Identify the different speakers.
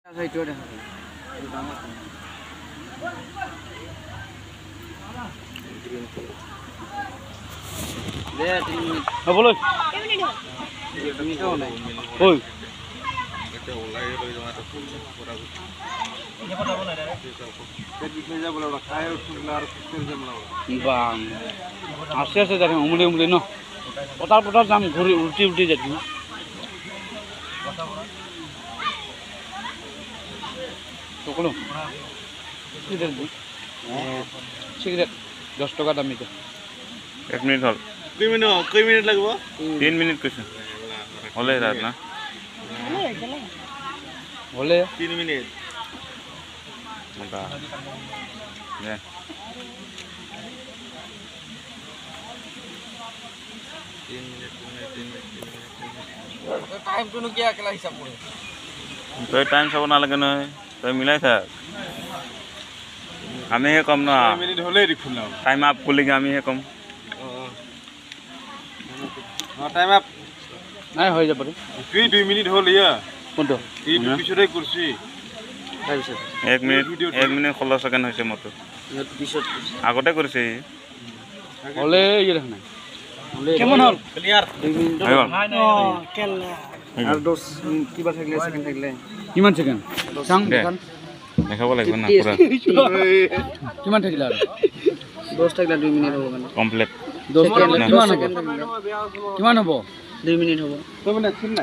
Speaker 1: আছে আছে যাতে উমলি উমলি ন পথাৰ পথাৰ যাম ঘূৰি উল্টি উল্টি যাই সকলো সিগারেট 10 টাকা দাম এটা
Speaker 2: 1 মিনিট হল কই মিনিট লাগবো 3 মিনিট কইছ হলে রাত না
Speaker 1: হলে
Speaker 2: 3 মিনিট বাহ নে
Speaker 1: টাইম কোনো কি একলা হিসাব করে
Speaker 2: তই টাইম চাব নালাগে নহয় তই মিলাই থাক আমি হে কম না
Speaker 3: মিনিট হলে দেখুন না
Speaker 2: টাইম আপ করলে আমি হে কম
Speaker 3: টাইম আপ
Speaker 1: নাই হয়ে যাব
Speaker 3: 2 মিনিট হল ইয়া
Speaker 1: কোনটো
Speaker 3: এই পিছতে করছি
Speaker 2: 1 মিনিট 16 সেকেন্ড হইছে মতো আগতে কৰিছে
Speaker 1: হলে ইয়ে দেখ না কেমন হল
Speaker 3: ক্লিয়ার
Speaker 1: 2 মিনিট
Speaker 3: কেলা
Speaker 1: আর 10 কিবা থাকলে সেকেন্ড থাকলে কিমান সেকেন্ড চাং
Speaker 2: দেখাব লাগিব না পুরা
Speaker 1: কিমান থাকিলে আৰু 10 থাকিলে 2 মিনিট হ'ব মানে
Speaker 2: কমপ্লিট
Speaker 1: 10 থাকিলে কিমান হ'ব কিমান হ'ব 2 মিনিট হ'ব 2 মিনিট ঠিক না